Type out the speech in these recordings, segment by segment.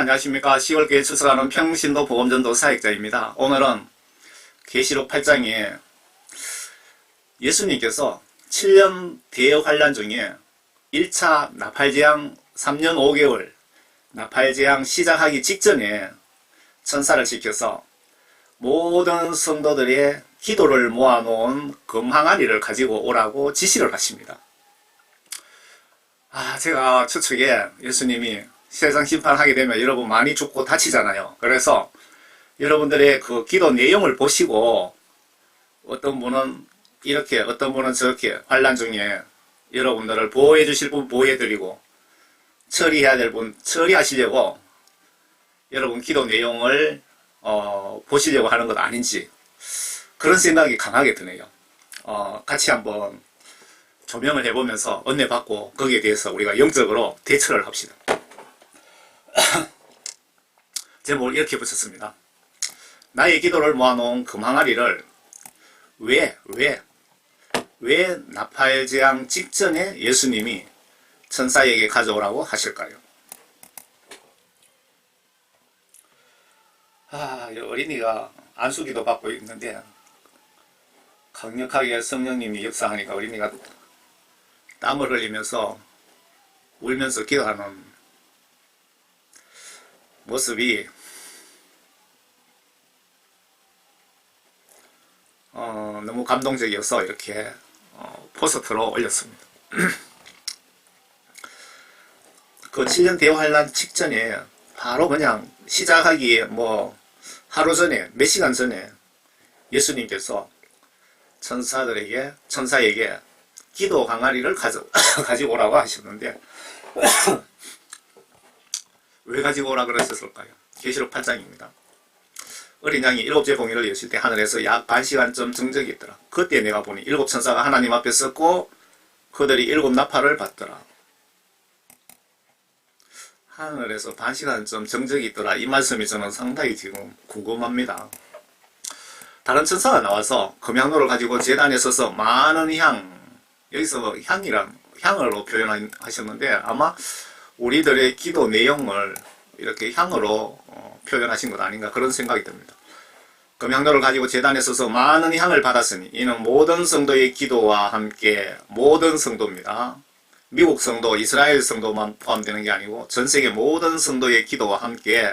안녕하십니까. 10월교회 출석하는 평신도 복음전도 사역자입니다. 오늘은 계시록 8장에 예수님께서 7년 대환란 중에 1차 나팔재앙 3년 5개월 나팔재앙 시작하기 직전에 천사를 시켜서 모든 성도들의 기도를 모아놓은 금항아리를 가지고 오라고 지시를 하십니다. 제가 추측에 예수님이 세상 심판하게 되면 여러분 많이 죽고 다치잖아요. 그래서 여러분들의 그 기도 내용을 보시고 어떤 분은 이렇게 어떤 분은 저렇게 환난 중에 여러분들을 보호해 주실 분 보호해 드리고 처리해야 될 분 처리하시려고 여러분 기도 내용을 보시려고 하는 것 아닌지 그런 생각이 강하게 드네요. 같이 한번 조명을 해보면서 은혜 받고 거기에 대해서 우리가 영적으로 대처를 합시다. 제목을 이렇게 붙였습니다. 나의 기도를 모아놓은 금항아리를 왜 나팔재앙 직전에 예수님이 천사에게 가져오라고 하실까요? 어린이가 안수기도 받고 있는데 강력하게 성령님이 역사하니까 어린이가 땀을 흘리면서 울면서 기도하는 모습이 너무 감동적이어서 이렇게 포스터로 올렸습니다. 그 7년 대환란 직전에 바로 그냥 시작하기에 하루 전에 몇 시간 전에 예수님께서 천사에게 기도 항아리를 가지고 오라고 하셨는데 왜 가지고 오라 그러셨을까요? 계시록 8장입니다. 어린 양이 7째 봉인을 여실 때 하늘에서 약 반시간쯤 정적이 있더라. 그때 내가 보니 7 천사가 하나님 앞에 섰고 그들이 7 나팔을 받더라. 하늘에서 반시간쯤 정적이 있더라. 이 말씀이 저는 상당히 지금 궁금합니다. 다른 천사가 나와서 금향로를 가지고 제단에 서서 많은 여기서 향으로 표현하셨는데 아마 우리들의 기도 내용을 이렇게 향으로 표현하신 것 아닌가 그런 생각이 듭니다. 금향로를 가지고 제단에 서서 많은 향을 받았으니 이는 모든 성도의 기도와 함께 모든 성도입니다. 미국 성도, 이스라엘 성도만 포함되는 게 아니고 전 세계 모든 성도의 기도와 함께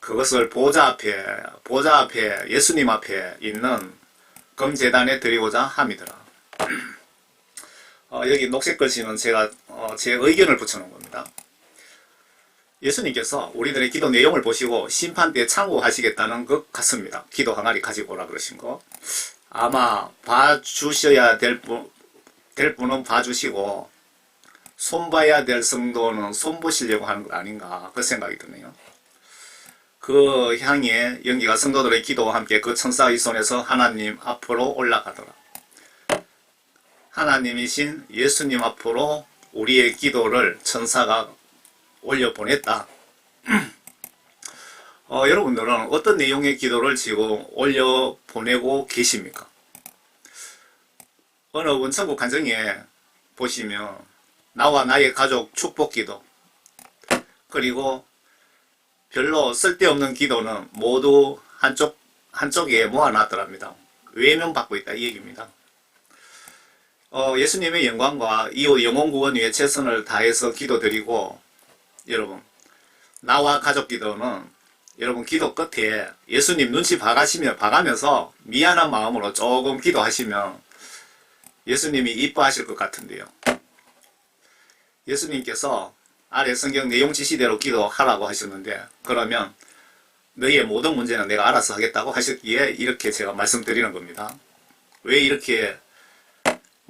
그것을 보좌 앞에 예수님 앞에 있는 금제단에 드리고자 함이더라. 여기 녹색 글씨는 제가 제 의견을 붙여놓은 겁니다. 예수님께서 우리들의 기도 내용을 보시고 심판 때 참고하시겠다는 것 같습니다. 기도 항아리 가지고 오라 그러신 거. 아마 봐주셔야 될 분은 봐주시고 손봐야 될 성도는 손보시려고 하는 것 아닌가 그 생각이 드네요. 그 향의 연기가 성도들의 기도와 함께 그 천사의 손에서 하나님 앞으로 올라가더라. 하나님이신 예수님 앞으로 우리의 기도를 천사가 올려보냈다. 여러분들은 어떤 내용의 기도를 지금 올려보내고 계십니까? 어느 원천국 간증에 보시면 나와 나의 가족 축복 기도 그리고 별로 쓸데없는 기도는 모두 한쪽에 모아놨더랍니다. 외면받고 있다 이 얘기입니다. 예수님의 영광과 이후 영혼구원 위해 최선을 다해서 기도드리고 여러분 나와 가족 기도는 여러분 기도 끝에 예수님 눈치 봐가면서 미안한 마음으로 조금 기도하시면 예수님이 이뻐하실 것 같은데요. 예수님께서 아래 성경 내용 지시대로 기도하라고 하셨는데 그러면 너희의 모든 문제는 내가 알아서 하겠다고 하셨기에 이렇게 제가 말씀드리는 겁니다. 왜 이렇게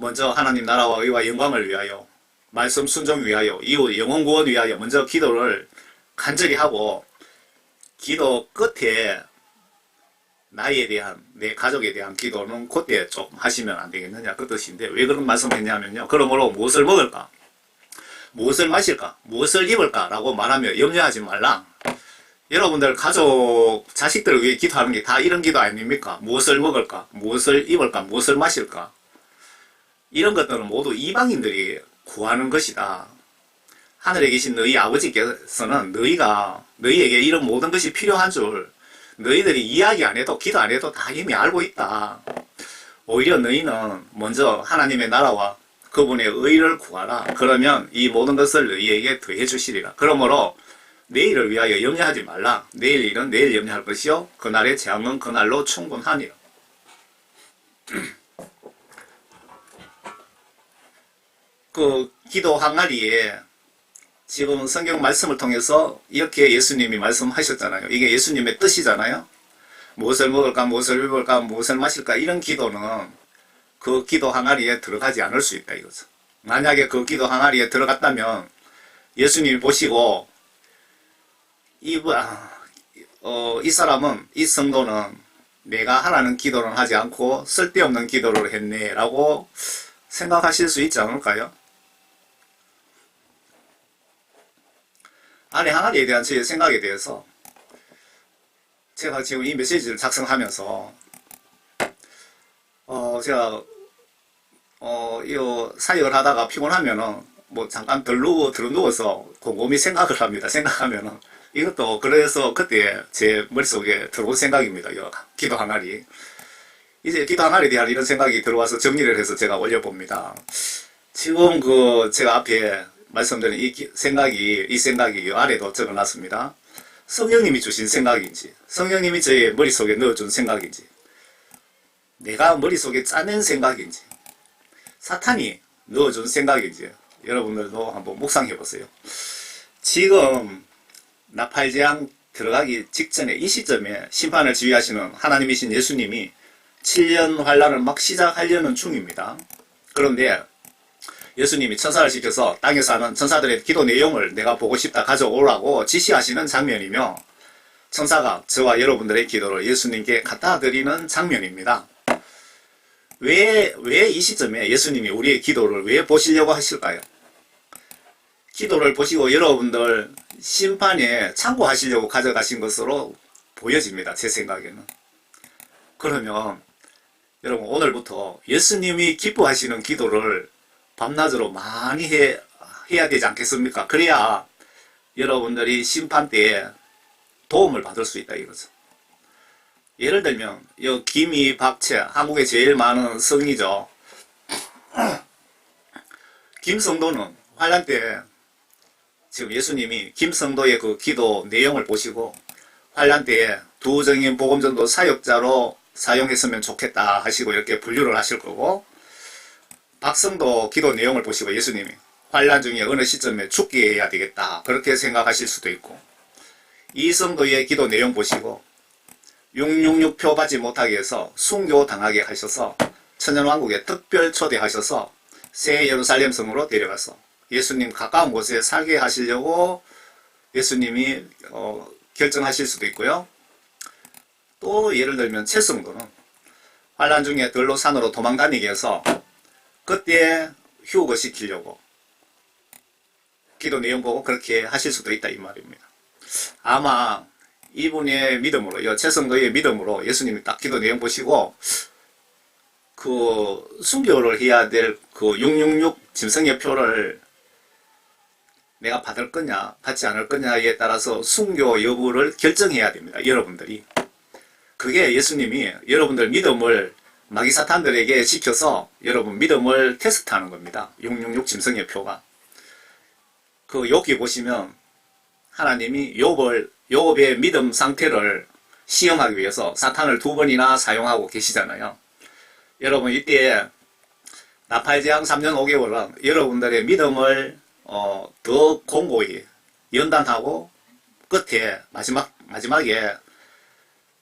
먼저 하나님 나라와 의와 영광을 위하여 말씀 순종 위하여 이후 영혼 구원 위하여 먼저 기도를 간절히 하고 기도 끝에 나에 대한 내 가족에 대한 기도는 그때 좀 하시면 안 되겠느냐 그 뜻인데 왜 그런 말씀했냐면요. 그러므로 무엇을 먹을까 무엇을 마실까 무엇을 입을까 라고 말하며 염려하지 말라. 여러분들 가족 자식들을 위해 기도하는 게 다 이런 기도 아닙니까? 무엇을 먹을까 무엇을 입을까 무엇을 마실까 이런 것들은 모두 이방인들이 구하는 것이다. 하늘에 계신 너희 아버지께서는 너희에게 이런 모든 것이 필요한 줄 너희들이 이야기 안 해도 기도 안 해도 다 이미 알고 있다. 오히려 너희는 먼저 하나님의 나라와 그분의 의를 구하라. 그러면 이 모든 것을 너희에게 더해 주시리라. 그러므로 내일을 위하여 염려하지 말라. 내일 일은 내일 염려할 것이요 그날의 재앙은 그날로 충분하니라. 그 기도 항아리에 지금 성경 말씀을 통해서 이렇게 예수님이 말씀하셨잖아요. 이게 예수님의 뜻이잖아요. 무엇을 먹을까, 무엇을 입을까, 무엇을 마실까 이런 기도는 그 기도 항아리에 들어가지 않을 수 있다 이거죠. 만약에 그 기도 항아리에 들어갔다면 예수님이 보시고 이 사람은, 이 성도는 내가 하라는 기도를 하지 않고 쓸데없는 기도를 했네 라고 생각하실 수 있지 않을까요? 안에 항아리에 대한 제 생각에 대해서 제가 지금 이 메시지를 작성하면서 제가 이 사역을 하다가 피곤하면은 뭐 잠깐 들어누워서 곰곰이 생각을 합니다. 생각하면은 이것도 그래서 그때 제 머릿속에 들어온 생각입니다. 이 기도 항아리. 이제 기도 항아리에 대한 이런 생각이 들어와서 정리를 해서 제가 올려봅니다. 지금 제가 앞에 말씀드린 이 생각이 이 아래도 적어놨습니다. 성령님이 주신 생각인지, 성령님이 저의 머릿속에 넣어준 생각인지, 내가 머릿속에 짜낸 생각인지, 사탄이 넣어준 생각인지, 여러분들도 한번 묵상해 보세요. 지금 나팔재앙 들어가기 직전에 이 시점에 심판을 지휘하시는 하나님이신 예수님이 7년 환란을 막 시작하려는 중입니다. 그런데 예수님이 천사를 시켜서 땅에 사는 천사들의 기도 내용을 내가 보고 싶다 가져오라고 지시하시는 장면이며 천사가 저와 여러분들의 기도를 예수님께 갖다 드리는 장면입니다. 왜 이 시점에 예수님이 우리의 기도를 왜 보시려고 하실까요? 기도를 보시고 여러분들 심판에 참고하시려고 가져가신 것으로 보여집니다. 제 생각에는. 그러면 여러분 오늘부터 예수님이 기뻐하시는 기도를 밤낮으로 많이 해야 되지 않겠습니까? 그래야 여러분들이 심판 때에 도움을 받을 수 있다 이거죠. 예를 들면 이 김이 박채, 한국에 제일 많은 성이죠. 김성도는 환란 때 지금 예수님이 김성도의 그 기도 내용을 보시고 환란 때에 두정인 복음전도 사역자로 사용했으면 좋겠다 하시고 이렇게 분류를 하실 거고, 박성도 기도 내용을 보시고 예수님이 환란 중에 어느 시점에 죽게 해야 되겠다 그렇게 생각하실 수도 있고, 이성도의 기도 내용 보시고 666표 받지 못하게 해서 순교 당하게 하셔서 천년왕국에 특별 초대하셔서 새 예루살렘 성으로 데려가서 예수님 가까운 곳에 살게 하시려고 예수님이 결정하실 수도 있고요. 또 예를 들면 최성도는 환란 중에 들로 산으로 도망다니게 해서 그때 휴거시키려고 기도 내용 보고 그렇게 하실 수도 있다 이 말입니다. 아마 이분의 믿음으로, 최성도의 믿음으로 예수님이 딱 기도 내용 보시고 그 순교를 해야 될 그 666 짐승의 표를 내가 받을 거냐 받지 않을 거냐에 따라서 순교 여부를 결정해야 됩니다. 여러분들이. 그게 예수님이 여러분들 믿음을 마귀 사탄들에게 시켜서 여러분 믿음을 테스트하는 겁니다. 666 짐승의 표가. 그 욥기 보시면 하나님이 욥의 믿음 상태를 시험하기 위해서 사탄을 2번이나 사용하고 계시잖아요. 여러분 이때 나팔재앙 3년 5개월은 여러분들의 믿음을 더 공고히 연단하고 끝에 마지막에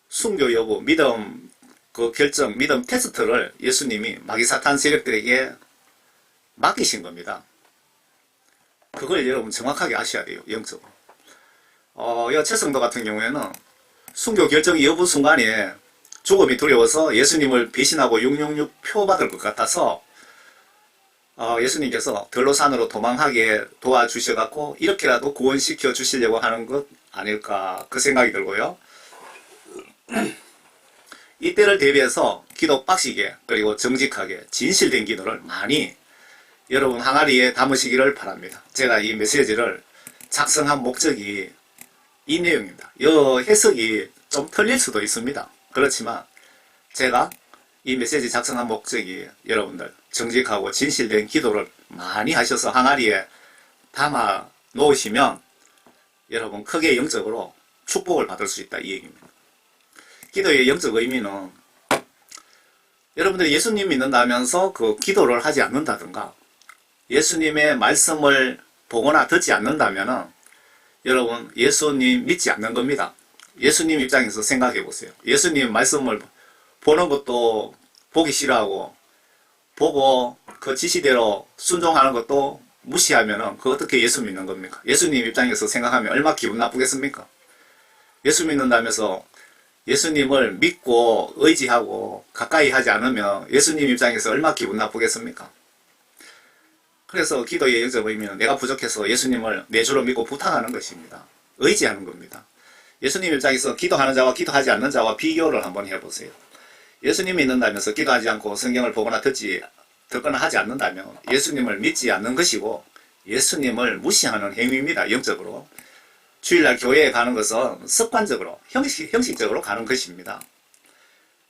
순교 여부 믿음 그 결정 믿음 테스트를 예수님이 마귀 사탄 세력들에게 맡기신 겁니다. 그걸 여러분 정확하게 아셔야 돼요. 영적으로. 최성도 같은 경우에는 순교 결정 여부 순간에 죽음이 두려워서 예수님을 배신하고 666 표 받을 것 같아서 예수님께서 들로산으로 도망하게 도와주셔갖고 이렇게라도 구원시켜 주시려고 하는 것 아닐까 그 생각이 들고요. 이때를 대비해서 기도 빡시게 그리고 정직하게 진실된 기도를 많이 여러분 항아리에 담으시기를 바랍니다. 제가 이 메시지를 작성한 목적이 이 내용입니다. 이 해석이 좀 틀릴 수도 있습니다. 그렇지만 제가 이 메시지 작성한 목적이 여러분들 정직하고 진실된 기도를 많이 하셔서 항아리에 담아 놓으시면 여러분 크게 영적으로 축복을 받을 수 있다 이 얘기입니다. 기도의 영적 의미는 여러분들이 예수님 믿는다면서 그 기도를 하지 않는다든가 예수님의 말씀을 보거나 듣지 않는다면은 여러분 예수님 믿지 않는 겁니다. 예수님 입장에서 생각해 보세요. 예수님 말씀을 보는 것도 보기 싫어하고 보고 그 지시대로 순종하는 것도 무시하면은 그 어떻게 예수 믿는 겁니까? 예수님 입장에서 생각하면 얼마나 기분 나쁘겠습니까? 예수 믿는다면서 예수님을 믿고 의지하고 가까이 하지 않으면 예수님 입장에서 얼마나 기분 나쁘겠습니까? 그래서 기도의 영적 의미는 내가 부족해서 예수님을 내 주로 믿고 부탁하는 것입니다. 의지하는 겁니다. 예수님 입장에서 기도하는 자와 기도하지 않는 자와 비교를 한번 해보세요. 예수님 믿는다면서 기도하지 않고 성경을 보거나 듣거나 하지 않는다면 예수님을 믿지 않는 것이고 예수님을 무시하는 행위입니다. 영적으로. 주일날 교회에 가는 것은 습관적으로 형식적으로 가는 것입니다.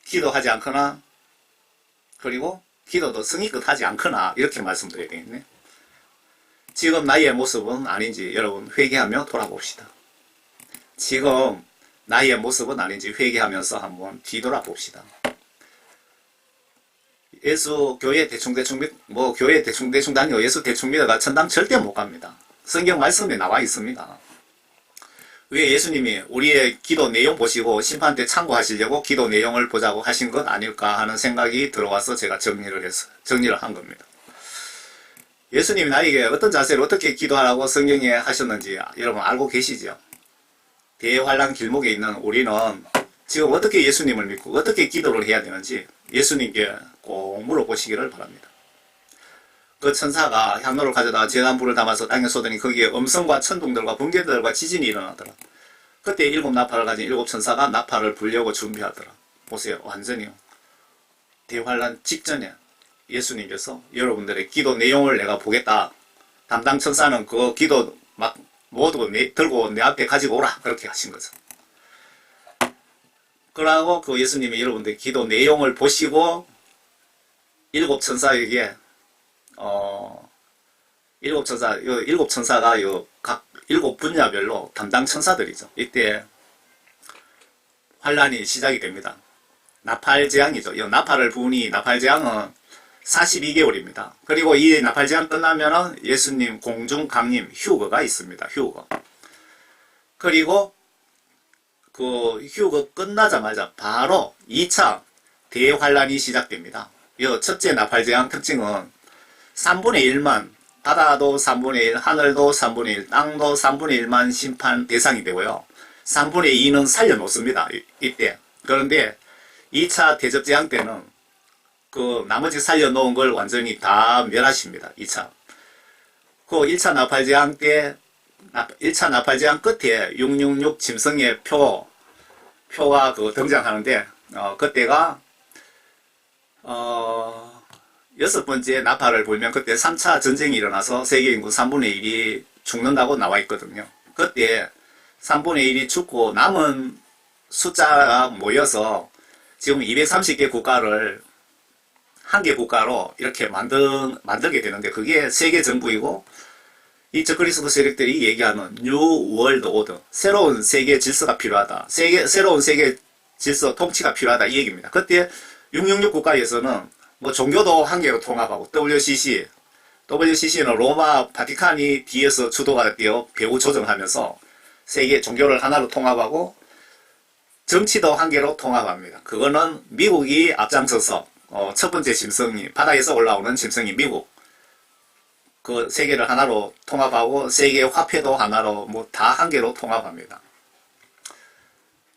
기도하지 않거나 그리고 기도도 성의껏 하지 않거나 이렇게 말씀드려야 되겠네. 지금 나의 모습은 아닌지 여러분 회개하며 돌아봅시다. 지금 나의 모습은 아닌지 회개하면서 한번 뒤돌아봅시다. 예수 교회 대충대충 교회 대충대충 다니고 예수 대충 믿어가 천당 절대 못 갑니다. 성경 말씀에 나와 있습니다. 왜 예수님이 우리의 기도 내용 보시고 심판 때 참고하시려고 기도 내용을 보자고 하신 것 아닐까 하는 생각이 들어와서 제가 정리를 한 겁니다. 예수님이 나에게 어떤 자세로 어떻게 기도하라고 성경에 하셨는지 여러분 알고 계시죠? 대환란 길목에 있는 우리는 지금 어떻게 예수님을 믿고 어떻게 기도를 해야 되는지 예수님께 꼭 물어보시기를 바랍니다. 그 천사가 향로를 가져다가 진한 불을 담아서 땅에 쏟으니 거기에 음성과 천둥들과 번개들과 지진이 일어나더라. 그때 일곱 나팔을 가진 일곱 천사가 나팔을 불려고 준비하더라. 보세요. 완전히요. 대환란 직전에 예수님께서 여러분들의 기도 내용을 내가 보겠다. 담당 천사는 그 기도 막 모두 들고 내 앞에 가지고 오라. 그렇게 하신 거죠. 그러고 그 예수님이 여러분들의 기도 내용을 보시고 일곱 천사에게 일곱 천사가 각 일곱 분야별로 담당 천사들이죠. 이때 환란이 시작이 됩니다. 나팔재앙이죠. 이 나팔을 부으니 나팔재앙은 42개월입니다. 그리고 이 나팔재앙 끝나면은 예수님 공중 강림 휴거가 있습니다. 휴거. 그리고 그 휴거 끝나자마자 바로 2차 대환란이 시작됩니다. 이 첫째 나팔재앙 특징은 3분의 1만 바다도 3분의 1, 하늘도 3분의 1, 땅도 3분의 1만 심판 대상이 되고요. 3분의 2는 살려놓습니다. 이때. 그런데 2차 대접재앙 때는 그 나머지 살려놓은 걸 완전히 다 멸하십니다. 2차. 그 1차 나팔재앙 때 1차 나팔재앙 끝에 666 짐승의 표가 등장하는데 그때가 여섯 번째 나팔을 불면 그때 3차 전쟁이 일어나서 세계 인구 3분의 1이 죽는다고 나와 있거든요. 그때 3분의 1이 죽고 남은 숫자가 모여서 지금 230개 국가를 한 개 국가로 이렇게 만들게 되는데 그게 세계 정부이고 이 적그리스도 세력들이 얘기하는 뉴 월드 오더, 새로운 세계 질서가 필요하다. 새로운 세계 질서 통치가 필요하다 이 얘기입니다. 그때 666 국가에서는 뭐 종교도 한 개로 통합하고 WCC는 로마 바티칸이 뒤에서 주도가 되어 배후 조정하면서 세계 종교를 하나로 통합하고 정치도 한 개로 통합합니다. 그거는 미국이 앞장서서 첫 번째 짐승이 바다에서 올라오는 짐승이 미국 그 세계를 하나로 통합하고 세계 화폐도 하나로 뭐 다 한 개로 통합합니다.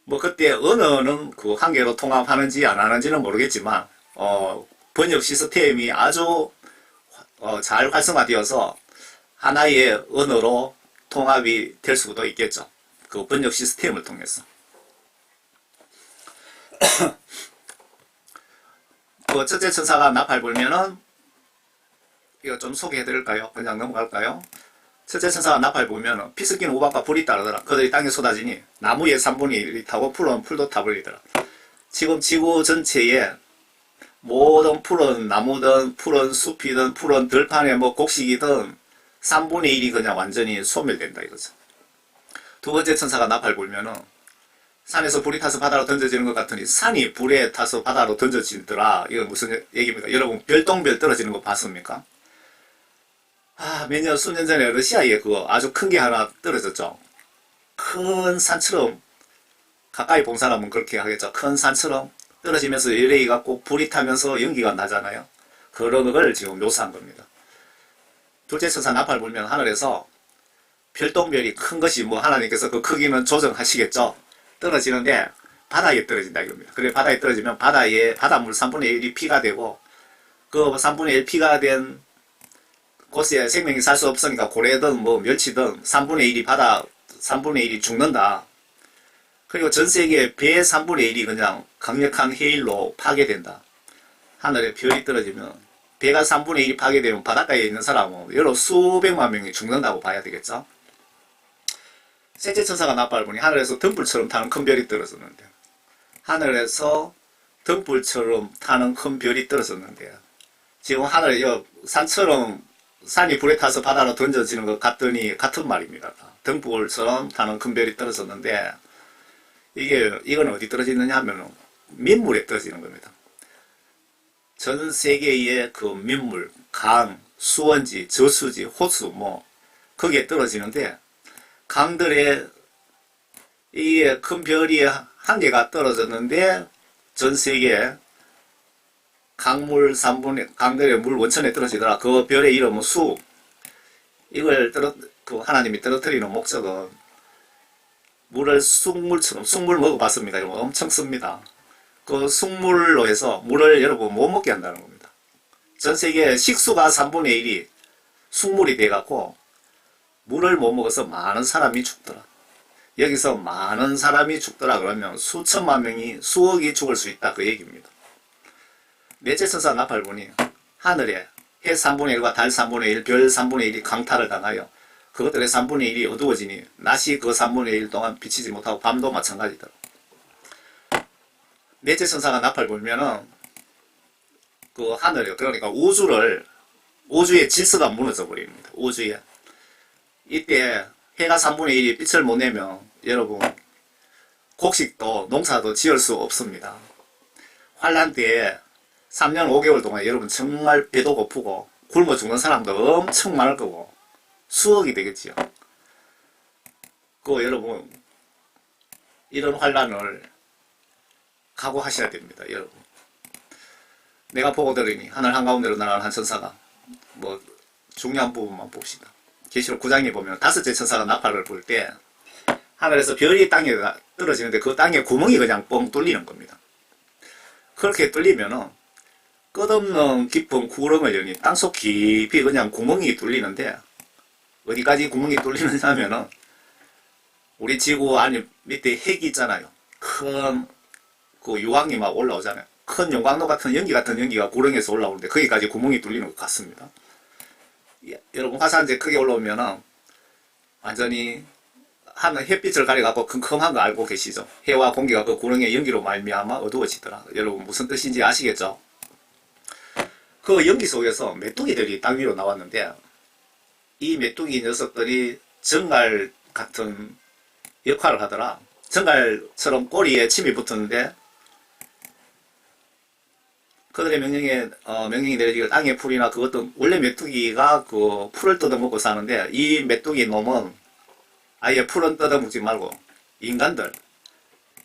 뭐 그때 언어는 그 한 개로 통합하는지 안 하는지는 모르겠지만 번역 시스템이 아주 잘 활성화되어서 하나의 언어로 통합이 될 수도 있겠죠. 그 번역 시스템을 통해서. 그 첫째 천사가 나팔 불면은 이거 좀 소개해 드릴까요? 그냥 넘어갈까요? 첫째 천사가 나팔 보면 피 섞인 우박과 불이 따르더라. 그들이 땅에 쏟아지니 나무의 3분의 1이 타고 풀은 풀도 타버리더라. 지금 지구 전체에 모든 풀은 나무든 풀은 숲이든 풀은 들판에 뭐 곡식이든 3분의 1이 그냥 완전히 소멸된다 이거죠. 두 번째 천사가 나팔 불면은 산에서 불이 타서 바다로 던져지는 것 같으니 산이 불에 타서 바다로 던져지더라. 이건 무슨 얘기입니까? 여러분 별똥별 떨어지는 거 봤습니까? 몇 년, 수년 전에 러시아에 그거 아주 큰 게 하나 떨어졌죠. 큰 산처럼, 가까이 본 사람은 그렇게 하겠죠. 큰 산처럼 떨어지면서 LA가 꼭 불이 타면서 연기가 나잖아요. 그런 걸 지금 묘사한 겁니다. 둘째 천사 나팔 불면 하늘에서 별똥별이 큰 것이 뭐 하나님께서 그 크기는 조정하시겠죠. 떨어지는데 바다에 떨어진다 이겁니다. 그래 바다에 떨어지면 바닷물 3분의 1이 피가 되고 그 3분의 1 피가 된 곳에 생명이 살 수 없으니까 고래든 뭐 멸치든 3분의 1이 3분의 1이 죽는다. 그리고 전 세계 배 3분의 1이 그냥 강력한 해일로 파괴된다. 하늘에 별이 떨어지면 배가 3분의 1이 파괴되면 바닷가에 있는 사람은 여러 수백만 명이 죽는다고 봐야 되겠죠. 셋째 천사가 나팔 부니 하늘에서 등불처럼 타는 큰 별이 떨어졌는데 하늘에서 등불처럼 타는 큰 별이 떨어졌는데 지금 하늘에 산처럼 산이 불에 타서 바다로 던져지는 것 같더니 같은 말입니다. 등불처럼 타는 큰 별이 떨어졌는데 이건 어디 떨어지느냐 하면 민물에 떨어지는 겁니다. 전 세계의 그 민물, 강, 수원지, 저수지, 호수 뭐 거기에 떨어지는데 강들에 이게 큰 별이 한 개가 떨어졌는데 전 세계 강물 3분의 강들의 물 원천에 떨어지더라. 그 별의 이름은 수. 이걸 하나님이 떨어뜨리는 목적은 물을 쑥물처럼 쑥물 먹어봤습니다. 여러분 엄청 씁니다. 그 쑥물로 해서 물을 여러분 못 먹게 한다는 겁니다. 전 세계 식수가 3분의 1이 쑥물이 돼갖고 물을 못 먹어서 많은 사람이 죽더라. 여기서 많은 사람이 죽더라 그러면 수천만 명이 수억이 죽을 수 있다 그 얘기입니다. 넷째 천사 나팔 보니 하늘에 해 3분의 1과 달 3분의 1, 별 3분의 1이 강탈을 당하여 그것들의 3분의 1이 어두워지니 낮이 그 3분의 1 동안 비치지 못하고 밤도 마찬가지더라. 넷째 천사가 나팔 불면은 그 하늘에 그러니까 우주의 질서가 무너져 버립니다. 우주에 이때 해가 3분의 1이 빛을 못 내면 여러분 곡식도 농사도 지을 수 없습니다. 환란 때에 3년 5개월 동안 여러분 정말 배도 고프고 굶어 죽는 사람도 엄청 많을 거고 수억이 되겠지요. 여러분 이런 환란을 각오하셔야 됩니다. 여러분 내가 보고 들으니 하늘 한가운데로 날아가는 한 천사가 뭐 중요한 부분만 봅시다. 계시록 9장에 보면 다섯째 천사가 나팔을 불 때 하늘에서 별이 땅에 떨어지는데 그 땅에 구멍이 그냥 뻥 뚫리는 겁니다. 그렇게 뚫리면은 끝없는 깊은 구렁을 여니 땅속 깊이 그냥 구멍이 뚫리는데 어디까지 구멍이 뚫리느냐 하면은 우리 지구 안에 밑에 핵이 있잖아요. 큰 그 유황이 막 올라오잖아요. 큰 용광로 같은 연기가 구렁에서 올라오는데 거기까지 구멍이 뚫리는 것 같습니다. 여러분 화산재 크게 올라오면은 완전히 하늘 햇빛을 가려갖고 컴컴한 거 알고 계시죠? 해와 공기가 그 구렁의 연기로 말미암아 어두워지더라. 여러분 무슨 뜻인지 아시겠죠? 그 연기 속에서 메뚜기들이 땅 위로 나왔는데 이 메뚜기 녀석들이 정갈 같은 역할을 하더라. 정갈처럼 꼬리에 침이 붙었는데 그들의 명령이 내려지고 땅의 풀이나 그것도 원래 메뚜기가 그 풀을 뜯어먹고 사는데 이 메뚜기 놈은 아예 풀은 뜯어먹지 말고 인간들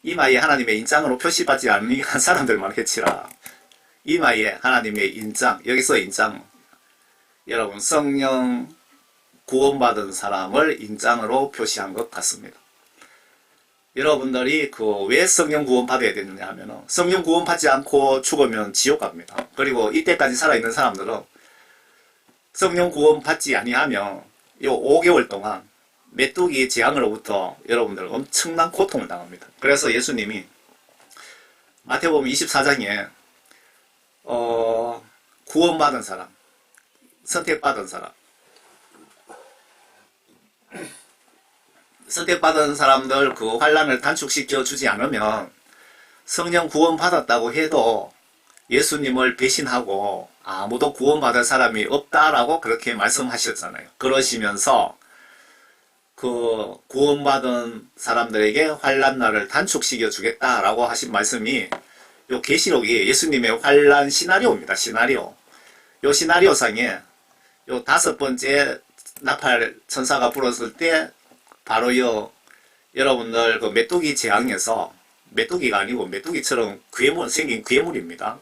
이마에 하나님의 인장으로 표시받지 않는 사람들만 해치라. 이마에 하나님의 인장, 여기서 인장 여러분 성령 구원받은 사람을 인장으로 표시한 것 같습니다. 여러분들이 왜 성령 구원 받아야 되느냐 하면은 성령 구원 받지 않고 죽으면 지옥 갑니다. 그리고 이때까지 살아있는 사람들은 성령 구원 받지 아니하면 요 5개월 동안 메뚜기 재앙으로부터 여러분들 엄청난 고통을 당합니다. 그래서 예수님이 마태복음 24장에 구원받은 사람 선택받은 사람. 선택받은 사람들 그 환난을 단축시켜 주지 않으면 성령 구원 받았다고 해도 예수님을 배신하고 아무도 구원받을 사람이 없다라고 그렇게 말씀하셨잖아요. 그러시면서 그 구원받은 사람들에게 환난날을 단축시켜 주겠다라고 하신 말씀이 요 계시록이 예수님의 환난 시나리오입니다. 시나리오. 요 시나리오상에 요 5번째 나팔 천사가 불었을 때 바로 여러분들 그 메뚜기 재앙에서, 메뚜기가 아니고 메뚜기처럼 생긴 괴물입니다.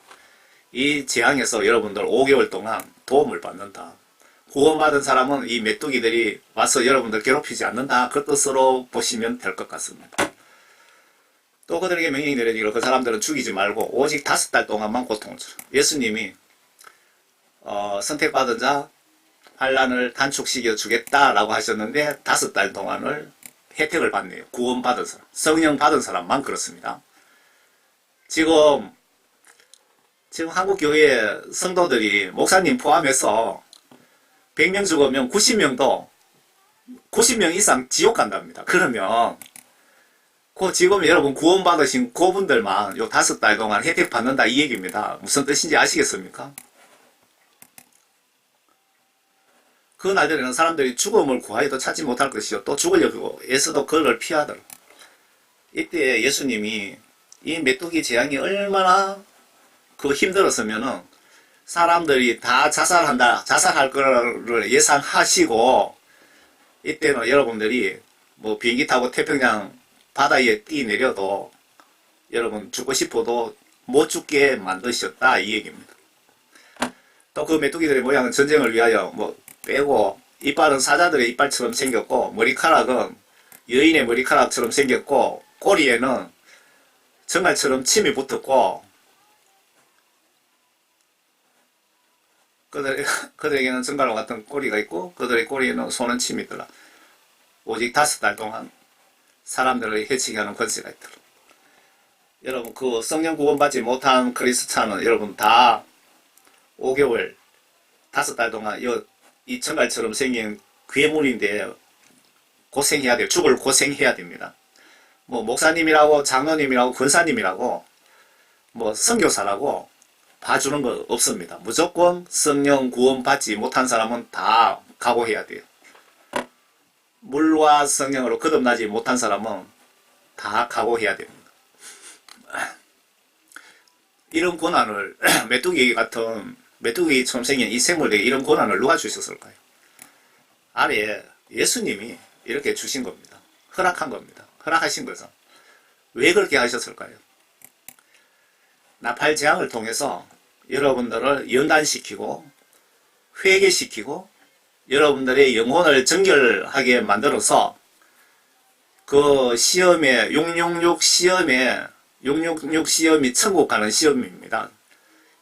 이 재앙에서 여러분들 5개월 동안 도움을 받는다. 구원받은 사람은 이 메뚜기들이 와서 여러분들 괴롭히지 않는다. 그 뜻으로 보시면 될 것 같습니다. 또 그들에게 명령이 내려지기로 그 사람들은 죽이지 말고 오직 5달 동안만 고통을 주라. 예수님이 선택받은 자 환난을 단축시켜 주겠다라고 하셨는데 5달 동안을 혜택을 받네요. 구원받은 사람, 성령 받은 사람만 그렇습니다. 지금 한국 교회 성도들이 목사님 포함해서 100명 죽으면 90명 이상 지옥 간답니다. 그러면 지금 여러분 구원받으신 그분들만 요 5달 동안 혜택 받는다 이 얘기입니다. 무슨 뜻인지 아시겠습니까? 그 날들에는 사람들이 죽음을 구하여도 찾지 못할 것이요 또 죽으려고 애써도 그를 피하더라. 이때 예수님이 이 메뚜기 재앙이 얼마나 힘들었으면은 사람들이 다 자살할 거를 예상하시고 이때는 여러분들이 뭐 비행기 타고 태평양 바다에 뛰내려도 여러분 죽고 싶어도 못 죽게 만드셨다 이 얘기입니다. 또 그 메뚜기들의 모양은 전쟁을 위하여 뭐 빼고 이빨은 사자들의 이빨처럼 생겼고 머리카락은 여인의 머리카락처럼 생겼고 꼬리에는 정갈처럼 침이 붙었고 그들에게는 정갈과 같은 꼬리가 있고 그들의 꼬리에는 소는 침이 있더라. 오직 5달 동안 사람들을 해치게 하는 권세가 있더라. 여러분 그 성령 구원받지 못한 크리스찬은 여러분 다 5개월 5달 동안 이 정갈처럼 생긴 괴물인데 고생해야 돼요. 죽을 고생해야 됩니다. 뭐 목사님이라고 장로님이라고 권사님이라고 뭐 선교사라고 봐주는 거 없습니다. 무조건 성령 구원받지 못한 사람은 다 각오해야 돼요. 물과 성령으로 거듭나지 못한 사람은 다 각오해야 됩니다. 이런 고난을 메뚜기처럼 생긴 이 생물에게 이런 고난을 누가 주셨을까요? 아래 예수님이 이렇게 주신 겁니다. 허락한 겁니다. 허락하신 거죠. 왜 그렇게 하셨을까요? 나팔 재앙을 통해서 여러분들을 연단시키고 회개시키고 여러분들의 영혼을 정결하게 만들어서 그 시험에 666 시험이 천국 가는 시험입니다.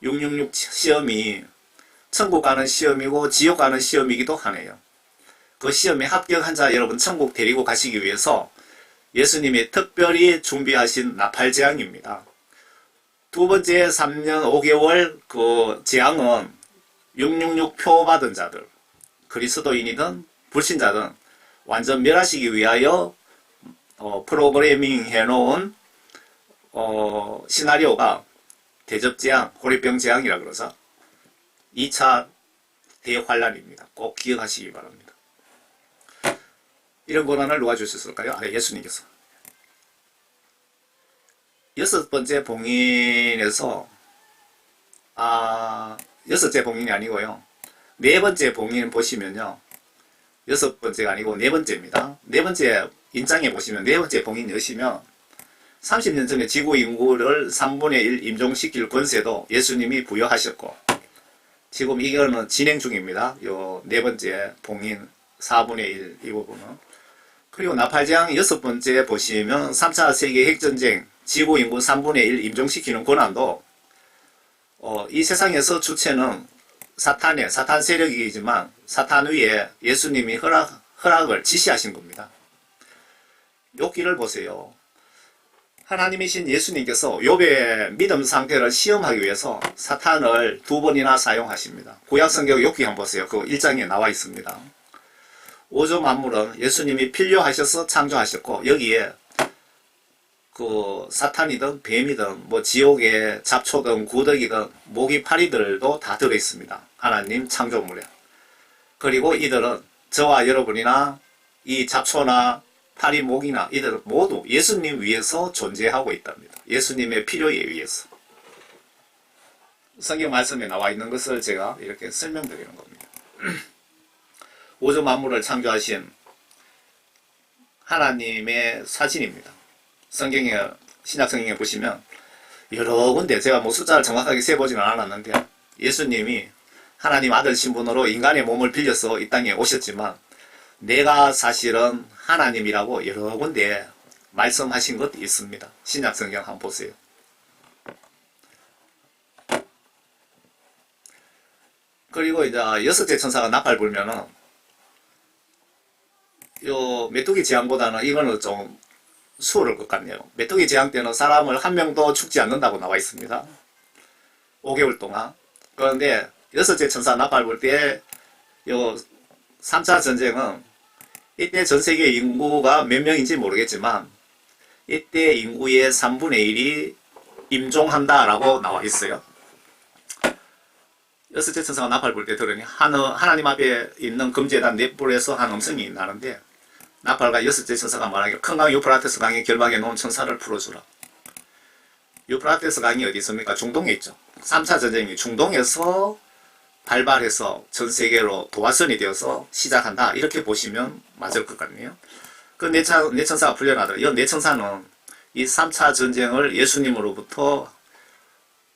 666 시험이 천국 가는 시험이고 지옥 가는 시험이기도 하네요. 그 시험에 합격한 자 여러분 천국 데리고 가시기 위해서 예수님이 특별히 준비하신 나팔 재앙입니다. 두 번째 3년 5개월 그 재앙은 666 표 받은 자들, 그리스도인이든 불신자든 완전 멸하시기 위하여 프로그래밍 해놓은 시나리오가 대접재앙, 호리병 재앙이라 그러죠. 2차 대환란입니다. 꼭 기억하시기 바랍니다. 이런 고난을 누가 주셨을까요? 예수님께서. 6번째 봉인에서 6째 봉인이 아니고요. 4번째 봉인 보시면요. 6번째가 아니고 4번째입니다. 4번째 인장에 보시면 4번째 봉인 여시면 30년 전에 지구 인구를 3분의 1 임종시킬 권세도 예수님이 부여하셨고 지금 이거는 진행 중입니다. 요 4번째 봉인 4분의 1 이 부분은. 그리고 나팔재앙 6번째 보시면 3차 세계 핵전쟁 지구 인구 3분의 1 임종시키는 권한도 이 세상에서 주체는 사탄 세력이지만 사탄 위에 예수님이 허락을 지시하신 겁니다. 요 길을 보세요. 하나님이신 예수님께서 욥의 믿음 상태를 시험하기 위해서 사탄을 2번이나 사용하십니다. 구약성경 욥기 한번 보세요. 그 1장에 나와 있습니다. 우주 만물은 예수님이 필요하셔서 창조하셨고, 여기에 그 사탄이든 뱀이든 뭐 지옥의 잡초든 구더기든 모기 파리들도 다 들어있습니다. 하나님 창조물에. 그리고 이들은 저와 여러분이나 이 잡초나 파리 모기나 이들은 모두 예수님 위해서 존재하고 있답니다. 예수님의 필요에 의해서. 성경 말씀에 나와 있는 것을 제가 이렇게 설명드리는 겁니다. 우주 만물을 창조하신 하나님의 사진입니다. 성경에, 신약 성경에 보시면 여러 군데, 제가 뭐 숫자를 정확하게 세보지는 않았는데, 예수님이 하나님 아들 신분으로 인간의 몸을 빌려서 이 땅에 오셨지만 내가 사실은 하나님이라고 여러 군데 말씀하신 것 있습니다. 신약 성경 한번 보세요. 그리고 이제 여섯째 천사가 나팔 불면은 요 메뚜기 재앙보다는 이거는 좀 수월할 것 같네요. 메뚜기 재앙 때는 사람을 한 명도 죽지 않는다고 나와 있습니다. 5개월 동안. 그런데 여섯째 천사 나팔 불 때 요 3차 전쟁은 이때 전 세계 인구가 몇 명인지 모르겠지만 이때 인구의 3분의 1이 임종한다라고 나와 있어요. 여섯째 천사가 나팔 불 때 들으니 하나님 앞에 있는 금제단 넷불에서 한 음성이 나는데, 나팔과 여섯째 천사가 말하기를 큰 강 유프라테스 강에 결박해 놓은 천사를 풀어주라. 유프라테스 강이 어디 있습니까? 중동에 있죠. 3차 전쟁이 중동에서 발발해서 전 세계로 도화선이 되어서 시작한다, 이렇게 보시면 맞을 것 같네요. 그 네 천사가 풀려나더라. 이 네 천사는 이 3차 전쟁을 예수님으로부터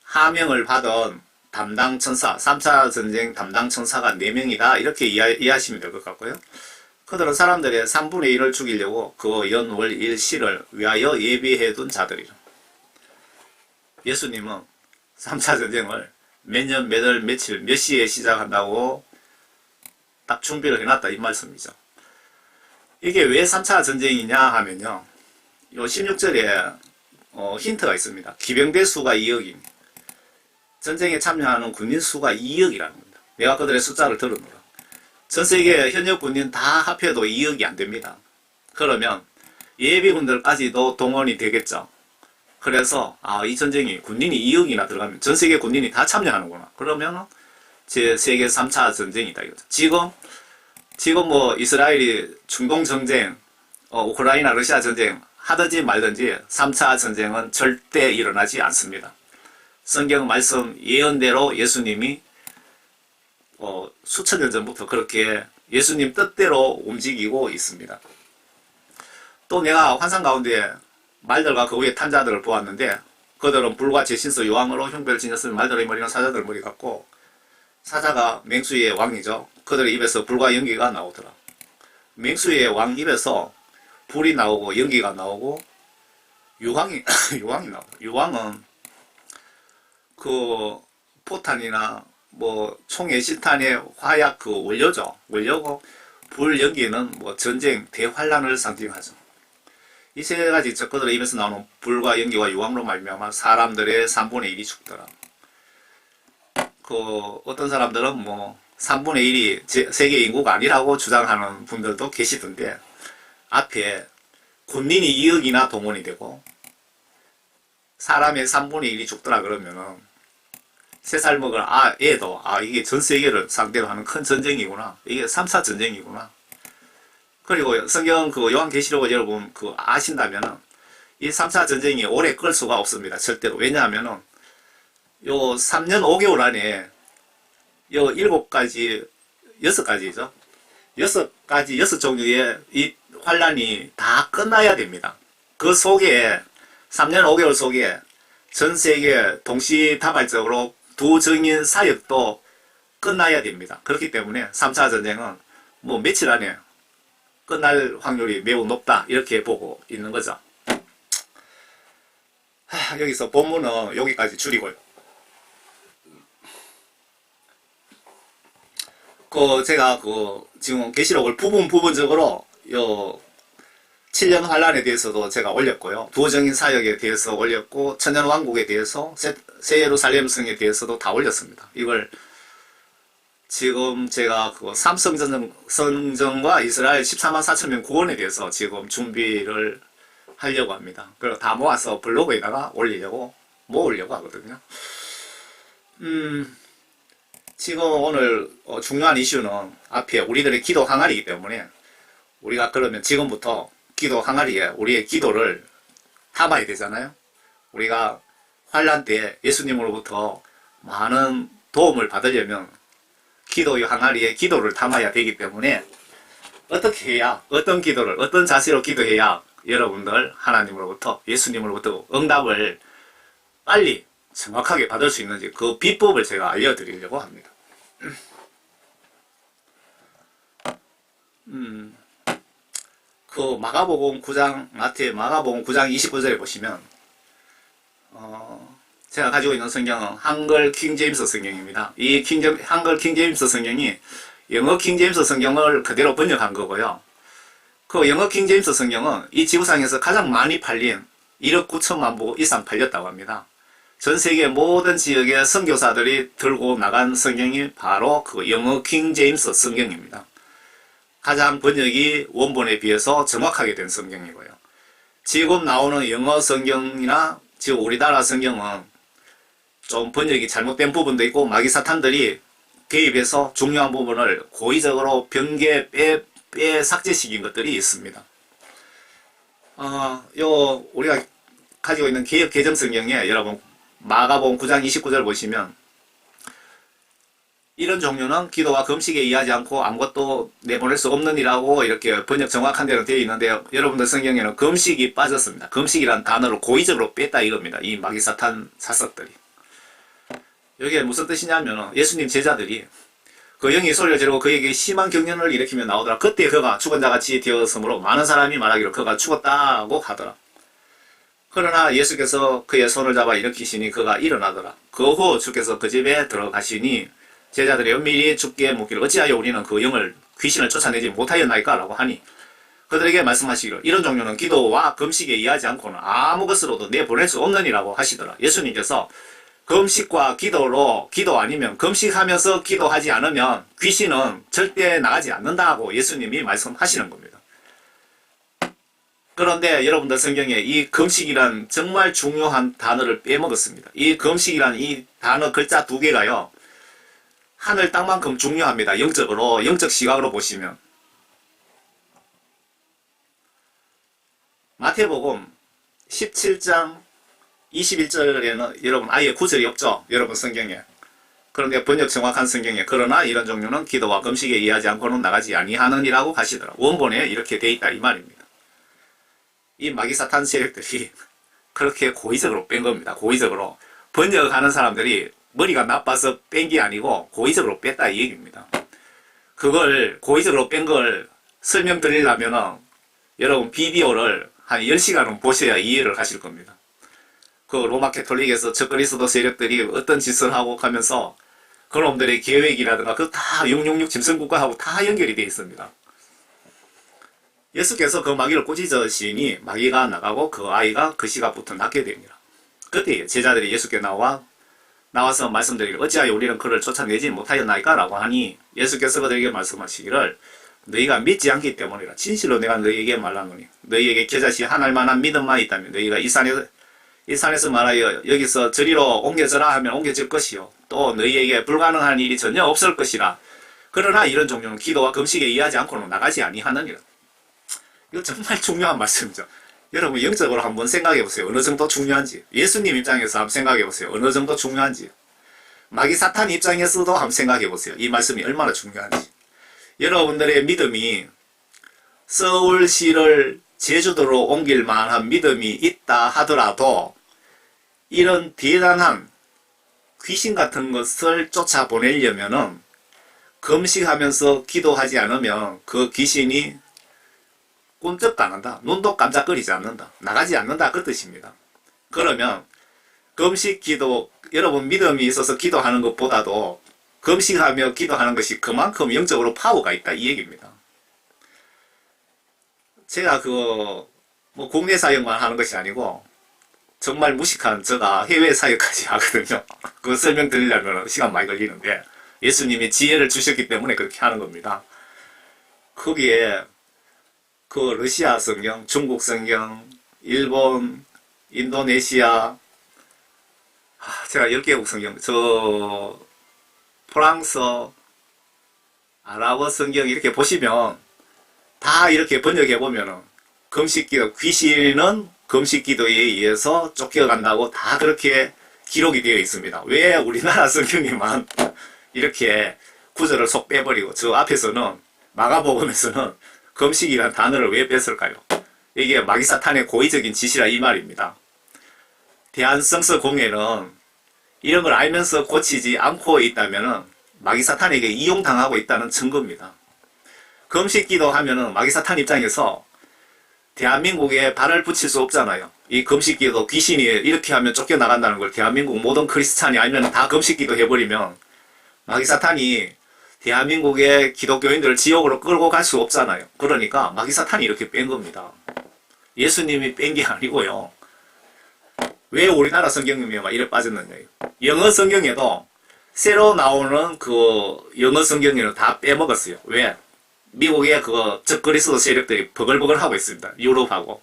하명을 받은 담당 천사, 3차 전쟁 담당 천사가 4명이다, 이렇게 이해하시면 될 것 같고요. 그들은 사람들의 3분의 1을 죽이려고 그 연월 일시를 위하여 예비해둔 자들이라. 예수님은 3차 전쟁을 몇 년, 몇 월, 며칠, 몇 시에 시작한다고 딱 준비를 해놨다, 이 말씀이죠. 이게 왜 3차 전쟁이냐 하면요, 요 16절에 힌트가 있습니다. 기병대 수가 2억입니다. 전쟁에 참여하는 군인 수가 2억이라는 겁니다. 내가 그들의 숫자를 들었노라. 전세계 현역 군인 다 합해도 2억이 안 됩니다. 그러면 예비군들까지도 동원이 되겠죠. 그래서 이 전쟁이 군인이 2억이나 들어가면 전세계 군인이 다 참여하는구나. 그러면 제 세계 3차 전쟁이다 이거죠. 지금 뭐 이스라엘이 중동 전쟁, 우크라이나 러시아 전쟁 하든지 말든지 3차 전쟁은 절대 일어나지 않습니다. 성경 말씀 예언대로 예수님이 수천 년 전부터 그렇게 예수님 뜻대로 움직이고 있습니다. 또 내가 환상 가운데 말들과 그 위에 탄 자들을 보았는데, 그들은 불과 제신서 요왕으로 흉배를 지녔으면 말들의 머리는 사자들 머리 같고, 사자가 맹수의 왕이죠. 그들의 입에서 불과 연기가 나오더라. 맹수의 왕 입에서 불이 나오고 연기가 나오고 유황이 나오더라. 유황은 그 포탄이나 뭐 총의 실탄의 화약 그 원료죠. 원료고, 불 연기는 뭐 전쟁 대환란을 상징하죠. 이 세 가지 그들의 입에서 나오는 불과 연기와 유황으로 말미암아 사람들의 3분의 1이 죽더라. 그 어떤 사람들은 뭐 3분의 1이 세계 인구가 아니라고 주장하는 분들도 계시던데, 앞에 군인이 2억이나 동원이 되고 사람의 3분의 1이 죽더라 그러면은 3살 먹을 애도 이게 전 세계를 상대로 하는 큰 전쟁이구나, 이게 3차 전쟁이구나. 그리고 성경 그 요한계시록을 여러분 아신다면은 이 3차 전쟁이 오래 끌 수가 없습니다. 절대로. 왜냐하면은 요 3년 5개월 안에 요 6가지죠. 6 종류의 이 환란이 다 끝나야 됩니다. 그 속에 3년 5개월 속에 전 세계 동시다발적으로 두 정인 사역도 끝나야 됩니다. 그렇기 때문에 3차 전쟁은 뭐 며칠 안에 끝날 확률이 매우 높다, 이렇게 보고 있는 거죠. 여기서 본문은 여기까지 줄이고요. 제가 지금 계시록을 부분적으로 7년 환란에 대해서도 제가 올렸고요. 부정인 사역에 대해서 올렸고 천년왕국에 대해서 새 예루살렘 성에 대해서도 다 올렸습니다. 이걸 지금 제가 그 삼성전과 이스라엘 14만 4천 명 구원에 대해서 지금 준비를 하려고 합니다. 그리고 다 모아서 블로그에다가 올리려고 모으려고 하거든요. 지금 오늘 중요한 이슈는 앞에 우리들의 기도 항아리이기 때문에 우리가 그러면 지금부터 기도 항아리에 우리의 기도를 담아야 되잖아요. 우리가 환란 때 예수님으로부터 많은 도움을 받으려면 기도의 항아리에 기도를 담아야 되기 때문에 어떻게 해야, 어떤 기도를, 어떤 자세로 기도해야 여러분들 하나님으로부터, 예수님으로부터 응답을 빨리 정확하게 받을 수 있는지 그 비법을 제가 알려드리려고 합니다. 그 마가복음 9장, 마가복음 9장 29절에 보시면 제가 가지고 있는 성경은 한글 킹제임스 성경입니다. 이 한글 킹제임스 성경이 영어 킹제임스 성경을 그대로 번역한 거고요. 그 영어 킹제임스 성경은 이 지구상에서 가장 많이 팔린 1억 9천만 부 이상 팔렸다고 합니다. 전 세계 모든 지역의 선교사들이 들고 나간 성경이 바로 그 영어 킹제임스 성경입니다. 가장 번역이 원본에 비해서 정확하게 된 성경이고요. 지금 나오는 영어 성경이나 지금 우리나라 성경은 좀 번역이 잘못된 부분도 있고 마귀 사탄들이 개입해서 중요한 부분을 고의적으로 변개, 빼 삭제시킨 것들이 있습니다. 우리가 가지고 있는 개역 개정 성경에 여러분 마가복음 9장 29절 보시면 이런 종류는 기도와 금식에 의하지 않고 아무것도 내보낼 수 없느니라고 이렇게 번역 정확한 대로 되어 있는데 여러분들 성경에는 금식이 빠졌습니다. 금식이란 단어를 고의적으로 뺐다 이겁니다. 이 마귀 사탄 사석들이. 여기에 무슨 뜻이냐면 예수님 제자들이 그 영이 소리를 지르고 그에게 심한 경련을 일으키며 나오더라. 그때 그가 죽은 자같이 되었으므로 많은 사람이 말하기를 그가 죽었다고 하더라. 그러나 예수께서 그의 손을 잡아 일으키시니 그가 일어나더라. 그 후 주께서 그 집에 들어가시니 제자들이 은밀히 주께 묻기를 어찌하여 우리는 그 영을 귀신을 쫓아내지 못하였나이까 라고 하니 그들에게 말씀하시기를 이런 종류는 기도와 금식에 의하지 않고는 아무 것으로도 내보낼 수 없느니라고 하시더라. 예수님께서 금식과 기도로 기도 아니면 금식하면서 기도하지 않으면 귀신은 절대 나가지 않는다고 예수님이 말씀하시는 겁니다. 그런데 여러분들 성경에 이 금식이란 정말 중요한 단어를 빼먹었습니다. 이 금식이란 이 단어 글자 두 개가요. 하늘 땅만큼 중요합니다. 영적으로, 영적 시각으로 보시면. 마태복음 17장 21절에는 여러분 아예 구절이 없죠. 여러분 성경에. 그런데 번역 정확한 성경에 그러나 이런 종류는 기도와 금식에 의하지 않고는 나가지 아니하느니라고 하시더라. 원본에 이렇게 돼 있다 이 말입니다. 이 마귀 사탄 세력들이 그렇게 고의적으로 뺀 겁니다. 고의적으로. 번역하는 사람들이 머리가 나빠서 뺀 게 아니고 고의적으로 뺐다 이 얘기입니다. 그걸 고의적으로 뺀 걸 설명드리려면은 여러분 비디오를 한 10시간은 보셔야 이해를 하실 겁니다. 그 로마 캐톨릭에서 적그리스도 세력들이 어떤 짓을 하고 가면서 그놈들의 계획이라든가 그 다 666 짐승국가하고 다 연결이 되어 있습니다. 예수께서 그 마귀를 꾸짖으시니 마귀가 나가고 그 아이가 그 시각부터 낫게 됩니다. 그때 제자들이 예수께 나와서 말씀드리기를 어찌하여 우리는 그를 쫓아내지 못하였나이까 라고 하니 예수께서 그들에게 말씀하시기를 너희가 믿지 않기 때문이라. 진실로 내가 너희에게 말하노니 너희에게 겨자씨 하나만한 믿음만 있다면 너희가 이 산에서 말하여 여기서 저리로 옮겨져라 하면 옮겨질 것이요 또 너희에게 불가능한 일이 전혀 없을 것이라. 그러나 이런 종류는 기도와 금식에 의하지 않고는 나가지 아니하느니라. 이거 정말 중요한 말씀이죠. 여러분 영적으로 한번 생각해 보세요. 어느 정도 중요한지. 예수님 입장에서 한번 생각해 보세요. 어느 정도 중요한지. 마귀 사탄 입장에서도 한번 생각해 보세요. 이 말씀이 얼마나 중요한지. 여러분들의 믿음이 서울시를 제주도로 옮길 만한 믿음이 있다 하더라도 이런 대단한 귀신 같은 것을 쫓아보내려면은 금식하면서 기도하지 않으면 그 귀신이 꼼짝도 안 한다. 눈도 깜짝거리지 않는다. 나가지 않는다. 그 뜻입니다. 그러면 금식 기도, 여러분 믿음이 있어서 기도하는 것보다도 금식하며 기도하는 것이 그만큼 영적으로 파워가 있다 이 얘기입니다. 제가 뭐 국내 사역만 하는 것이 아니고 정말 무식한 제가 해외 사역까지 하거든요. 그거 설명드리려면 시간 많이 걸리는데 예수님이 지혜를 주셨기 때문에 그렇게 하는 겁니다. 거기에 그 러시아 성경, 중국 성경, 일본, 인도네시아, 제가 10개국 성경, 프랑스, 아랍어 성경 이렇게 보시면 다 이렇게 번역해보면은 금식기도, 귀신은 금식기도에 의해서 쫓겨간다고 다 그렇게 기록이 되어 있습니다. 왜 우리나라 성경에만 이렇게 구절을 속 빼버리고 저 앞에서는 마가복음에서는 금식이란 단어를 왜 뺐을까요? 이게 마귀사탄의 고의적인 짓이라 이 말입니다. 대한성서공회는 이런 걸 알면서 고치지 않고 있다면은 마귀사탄에게 이용당하고 있다는 증거입니다. 금식기도 하면은 마귀사탄 입장에서 대한민국에 발을 붙일 수 없잖아요. 이 금식기도 귀신이 이렇게 하면 쫓겨나간다는 걸 대한민국 모든 크리스찬이 알면 다 금식기도 해버리면 마귀사탄이 대한민국의 기독교인들을 지옥으로 끌고 갈 수 없잖아요. 그러니까 마귀사탄이 이렇게 뺀 겁니다. 예수님이 뺀 게 아니고요. 왜 우리나라 성경에 막 이래 빠졌느냐. 영어 성경에도 새로 나오는 그 영어 성경에는 다 빼먹었어요. 왜? 미국의 적그리스도 세력들이 버글버글 하고 있습니다. 유럽하고.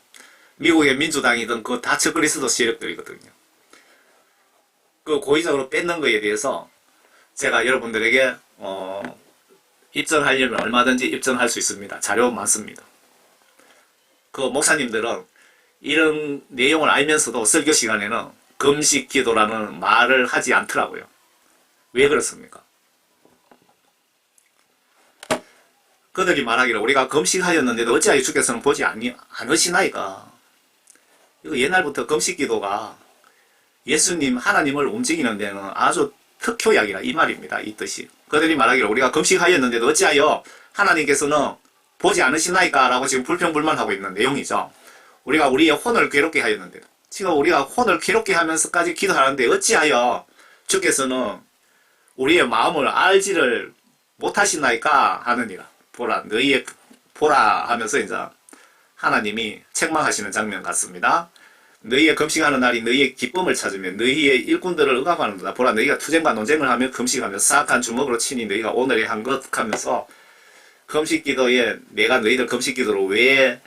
미국의 민주당이든 그거 다 적그리스도 세력들이거든요. 그 고의적으로 뺏는 거에 대해서 제가 여러분들에게 입증하려면 얼마든지 입증할 수 있습니다. 자료 많습니다. 그 목사님들은 이런 내용을 알면서도 설교 시간에는 금식 기도라는 말을 하지 않더라고요. 왜 그렇습니까? 그들이 말하기를 우리가 금식하였는데도 어찌하여 주께서는 보지 않으시나이까. 이거 옛날부터 금식 기도가 예수님 하나님을 움직이는 데는 아주 특효약이라 이 말입니다. 이 뜻이. 그들이 말하기를 우리가 금식하였는데도 어찌하여 하나님께서는 보지 않으시나이까 라고 지금 불평불만하고 있는 내용이죠. 우리가 우리의 혼을 괴롭게 하였는데도 지금 우리가 혼을 괴롭게 하면서까지 기도하는데 어찌하여 주께서는 우리의 마음을 알지를 못하시나이까 하느니라. 보라 하면서 이제 하나님이 책망하시는 장면 같습니다. 너희의 금식하는 날이 너희의 기쁨을 찾으며 너희의 일꾼들을 억압하는도다. 보라 너희가 투쟁과 논쟁을 하며 금식하며 사악한 주먹으로 치니 너희가 오늘의 한 것 하면서 금식기도에 내가 너희들 금식기도로 왜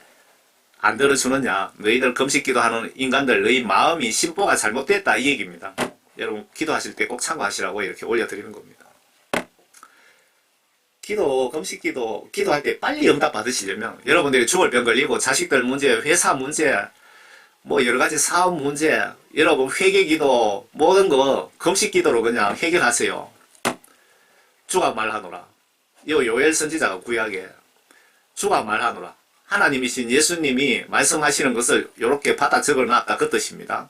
안 들어주느냐. 너희들 금식기도 하는 인간들 너희 마음이 심보가 잘못됐다 이 얘기입니다. 여러분 기도하실 때 꼭 참고하시라고 이렇게 올려드리는 겁니다. 금식기도 기도할 때 빨리 응답 받으시려면 여러분들이 죽을 병 걸리고 자식들 문제, 회사 문제, 뭐 여러가지 사업 문제, 여러분 회개기도 모든 거 금식기도로 그냥 해결하세요. 주가 말하노라. 요엘 선지자가 구약에 주가 말하노라. 하나님이신 예수님이 말씀하시는 것을 이렇게 받아 적어놨다 그 뜻입니다.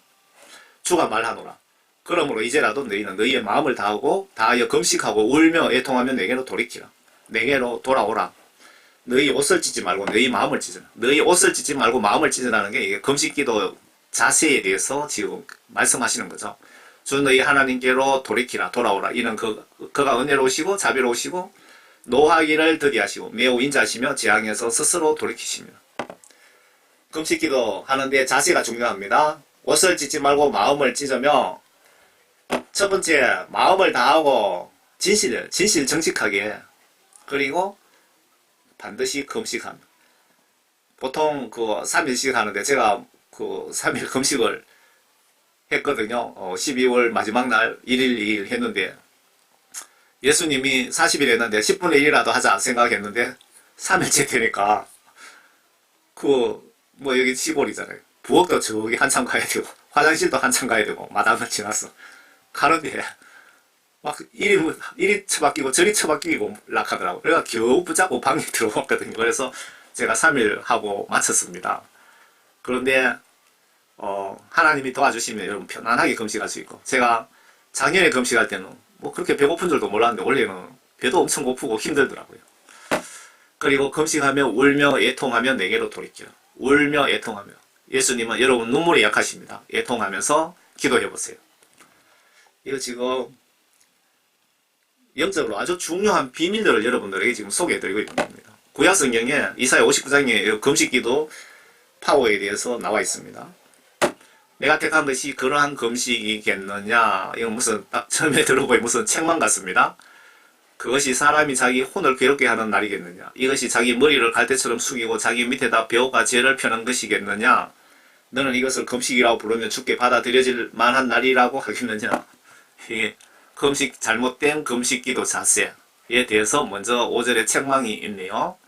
주가 말하노라. 그러므로 이제라도 너희는 너희의 마음을 다하여 금식하고 울며 애통하며 내게로 돌이키라. 내게로 돌아오라. 너희 옷을 찢지 말고 너희 마음을 찢으라. 너희 옷을 찢지 말고 마음을 찢으라는 게 이게 금식기도 자세에 대해서 지금 말씀하시는 거죠. 주 너희 하나님께로 돌이키라. 돌아오라. 이는 그가 은혜로우시고 자비로우시고 노하기를 더디하시고 매우 인자하시며 재앙에서 스스로 돌이키십니다. 금식기도 하는데 자세가 중요합니다. 옷을 찢지 말고 마음을 찢으며 첫 번째 마음을 다하고 진실 정직하게 그리고 반드시 금식합니다. 보통 3일씩 하는데 제가 3일 금식을 했거든요. 12월 마지막 날 1일 2일 했는데 예수님이 40일 했는데 10분의 1이라도 하자 생각했는데 3일째 되니까 여기 시골이잖아요. 부엌도 저기 한참 가야 되고 화장실도 한참 가야 되고 마당을 지났어. 가는데 막 이리 처박히고 저리 처박히고 락하더라고. 그래서 겨우 붙잡고 방에 들어왔거든요. 그래서 제가 3일 하고 마쳤습니다. 그런데 하나님이 도와주시면 여러분 편안하게 금식할 수 있고 제가 작년에 금식할 때는 뭐 그렇게 배고픈 줄도 몰랐는데 원래는 배도 엄청 고프고 힘들더라고요. 그리고 금식하며 울며 애통하며 내게로 돌이키라. 울며 애통하며 예수님은 여러분 눈물이 약하십니다. 애통하면서 기도해보세요. 이거 지금 영적으로 아주 중요한 비밀들을 여러분들에게 지금 소개해드리고 있는 겁니다. 구약성경에 이사야 59장에 금식기도 파워에 대해서 나와 있습니다. 내가 택한 것이 그러한 금식이겠느냐. 이건 무슨 딱 처음에 들어보니 무슨 책만 같습니다. 그것이 사람이 자기 혼을 괴롭게 하는 날이겠느냐. 이것이 자기 머리를 갈대처럼 숙이고 자기 밑에다 벼과 죄를 펴는 것이겠느냐. 너는 이것을 금식이라고 부르면 주께 받아들여질 만한 날이라고 하겠느냐. 이게 금식, 잘못된 금식기도 자세에 대해서 먼저 5절에 책망이 있네요.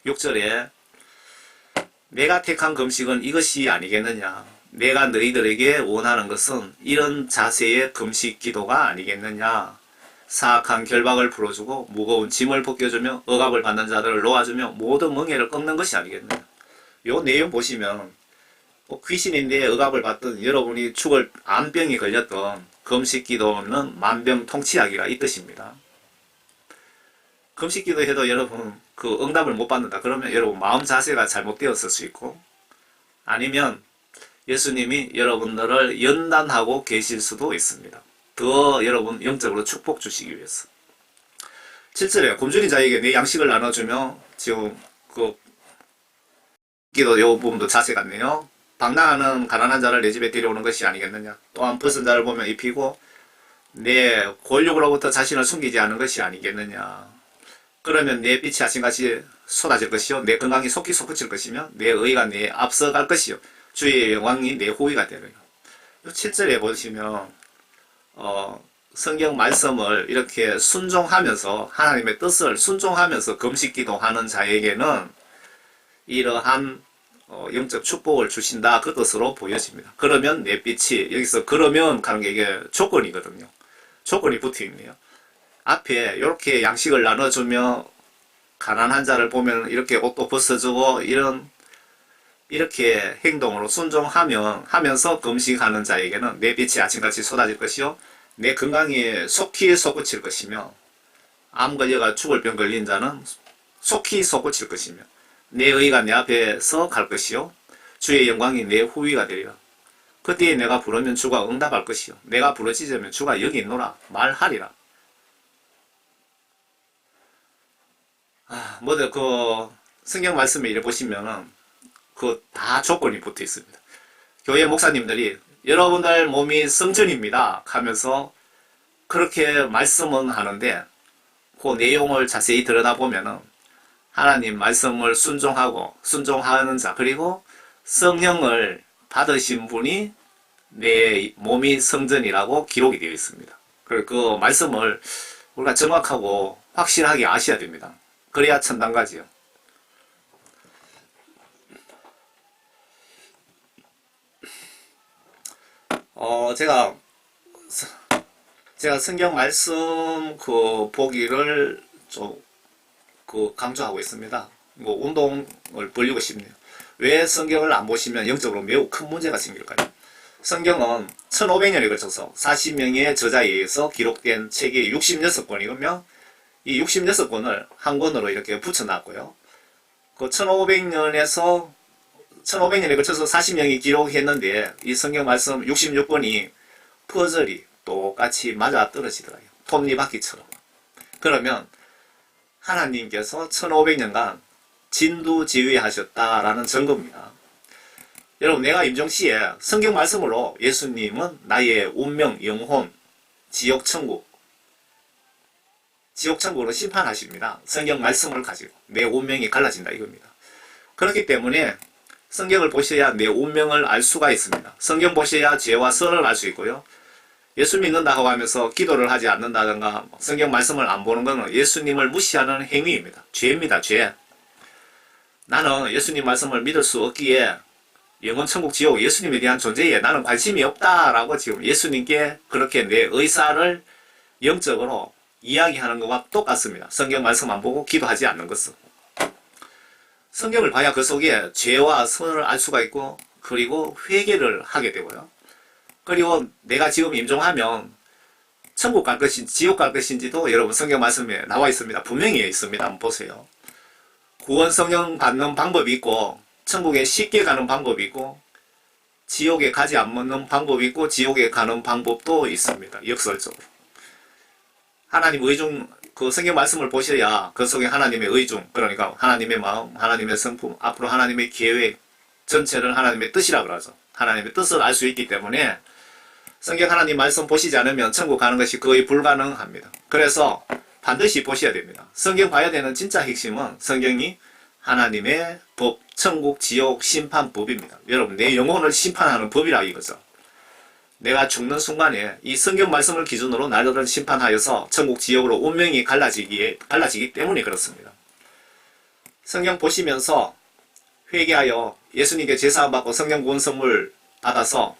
6절에 내가 택한 금식은 이것이 아니겠느냐. 내가 너희들에게 원하는 것은 이런 자세의 금식 기도가 아니겠느냐. 사악한 결박을 풀어주고 무거운 짐을 벗겨주며 억압을 받는 자들을 놓아주며 모든 멍에를 꺾는 것이 아니겠느냐. 요 내용 보시면 귀신인데 억압을 받던 여러분이 죽을 암병이 걸렸던 금식 기도는 만병통치약이라 이 뜻입니다. 금식 기도해도 여러분 그 응답을 못 받는다. 그러면 여러분 마음 자세가 잘못되었을 수 있고, 아니면 예수님이 여러분들을 연단하고 계실 수도 있습니다. 더 여러분 영적으로 축복 주시기 위해서. 7절에 굶주린 자에게 내 양식을 나눠주며, 지금 그 기도 요 부분도 자세 같네요. 방랑하는 가난한 자를 내 집에 데려오는 것이 아니겠느냐. 또한 벗은 자를 보면 입히고 내 권력으로부터 자신을 숨기지 않은 것이 아니겠느냐. 그러면 내 빛이 아침같이 쏟아질 것이요 내 건강이 속히 솟구칠 것이며 내 의가 내 앞서갈 것이요 주의 영광이 내 후위가 되리라. 7절에 보시면 성경 말씀을 이렇게 순종하면서 하나님의 뜻을 순종하면서 금식기도 하는 자에게는 이러한 영적 축복을 주신다, 그 뜻으로 보여집니다. 그러면 내 빛이, 여기서 그러면 가는 게 이게 조건이거든요. 조건이 붙어 있네요. 앞에 이렇게 양식을 나눠주며 가난한 자를 보면 이렇게 옷도 벗어주고 이렇게 행동으로 순종하면서 금식하는 자에게는 내 빛이 아침같이 쏟아질 것이요 내 건강이 속히 솟구칠 것이며, 암 걸려가 죽을 병 걸린 자는 속히 솟구칠 것이며 내 의가 내 앞에서 갈 것이요 주의 영광이 내 후위가 되리라. 그때에 내가 부르면 주가 응답할 것이요 내가 부르짖으면 주가 여기 있노라 말하리라. 뭐든 그 성경 말씀에 이래 보시면은 그 다 조건이 붙어 있습니다. 교회 목사님들이 여러분들 몸이 성전입니다 하면서 그렇게 말씀은 하는데, 그 내용을 자세히 들여다보면은 하나님 말씀을 순종하는 자, 그리고 성령을 받으신 분이 내 몸이 성전이라고 기록이 되어 있습니다. 그리고 그 말씀을 우리가 정확하고 확실하게 아셔야 됩니다. 그래야 천당가지요. 제가 성경 말씀 그 보기를 좀 강조하고 있습니다. 운동을 벌리고 싶네요. 왜 성경을 안 보시면 영적으로 매우 큰 문제가 생길까요? 성경은 1500년에 걸쳐서 40명의 저자에 의해서 기록된 책이 66권이거든요. 이 66권을 한 권으로 이렇게 붙여놨고요. 그 1500년에 걸쳐서 40명이 기록했는데 이 성경 말씀 66권이 퍼즐이 똑같이 맞아 떨어지더라고요. 톱니바퀴처럼. 그러면 하나님께서 1500년간 진두지휘하셨다라는 증거입니다. 여러분, 내가 임종시에 성경 말씀으로 예수님은 나의 운명, 영혼, 지옥천국으로 심판하십니다. 성경 말씀을 가지고 내 운명이 갈라진다 이겁니다. 그렇기 때문에 성경을 보셔야 내 운명을 알 수가 있습니다. 성경 보셔야 죄와 선을 알 수 있고요. 예수 믿는다고 하면서 기도를 하지 않는다든가 성경 말씀을 안 보는 것은 예수님을 무시하는 행위입니다. 죄입니다. 죄. 나는 예수님 말씀을 믿을 수 없기에 영원 천국 지옥 예수님에 대한 존재에 나는 관심이 없다라고 지금 예수님께 그렇게 내 의사를 영적으로 이야기하는 것과 똑같습니다. 성경 말씀 안 보고 기도하지 않는 것은. 성경을 봐야 그 속에 죄와 선을 알 수가 있고, 그리고 회개를 하게 되고요. 그리고 내가 지금 임종하면 천국 갈 것인지 지옥 갈 것인지도 여러분 성경 말씀에 나와 있습니다. 분명히 있습니다. 한번 보세요. 구원 성령 받는 방법이 있고, 천국에 쉽게 가는 방법이 있고, 지옥에 가지 않는 방법이 있고, 지옥에 가는 방법도 있습니다. 역설적으로. 하나님 의중 그 성경 말씀을 보셔야 그 속에 하나님의 의중, 그러니까 하나님의 마음, 하나님의 성품, 앞으로 하나님의 계획 전체를 하나님의 뜻이라 그러죠. 하나님의 뜻을 알 수 있기 때문에 성경 하나님 말씀 보시지 않으면 천국 가는 것이 거의 불가능합니다. 그래서 반드시 보셔야 됩니다. 성경 봐야 되는 진짜 핵심은 성경이 하나님의 법, 천국, 지옥, 심판법입니다. 여러분, 내 영혼을 심판하는 법이라 이거죠. 내가 죽는 순간에 이 성경 말씀을 기준으로 나를 심판하여서 천국, 지옥으로 운명이 갈라지기 때문에 그렇습니다. 성경 보시면서 회개하여 예수님께 제사함 받고 성령 구원 선물 받아서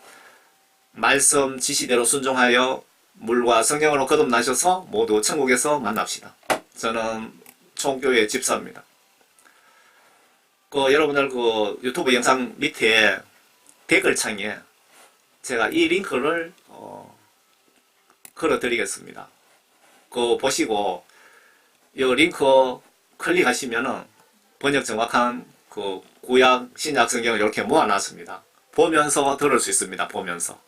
말씀 지시대로 순종하여 물과 성령으로 거듭나셔서 모두 천국에서 만납시다. 저는 총교회 집사입니다. 여러분들 유튜브 영상 밑에 댓글창에 제가 이 링크를 걸어드리겠습니다. 보시고 이 링크 클릭하시면은 번역 정확한 구약 신약 성경을 이렇게 모아놨습니다. 보면서 들을 수 있습니다. 보면서.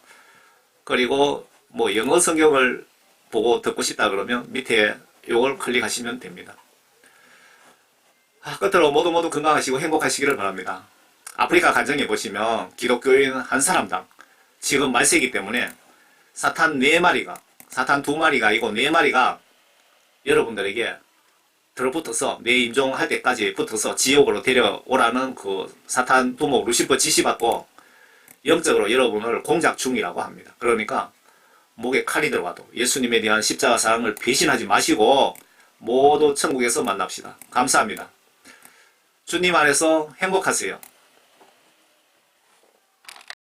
그리고 영어 성경을 보고 듣고 싶다 그러면 밑에 요걸 클릭하시면 됩니다. 끝으로 모두 건강하시고 행복하시기를 바랍니다. 아프리카 가정에 보시면 기독교인 한 사람당 지금 말세기 때문에 사탄 4마리가, 사탄 2마리가 아니고 4마리가 여러분들에게 들어붙어서 내 임종할 때까지 붙어서 지옥으로 데려오라는 사탄 두목 루시퍼 지시받고 영적으로 여러분을 공작 중이라고 합니다. 그러니까 목에 칼이 들어가도 예수님에 대한 십자가 사랑을 배신하지 마시고 모두 천국에서 만납시다. 감사합니다. 주님 안에서 행복하세요.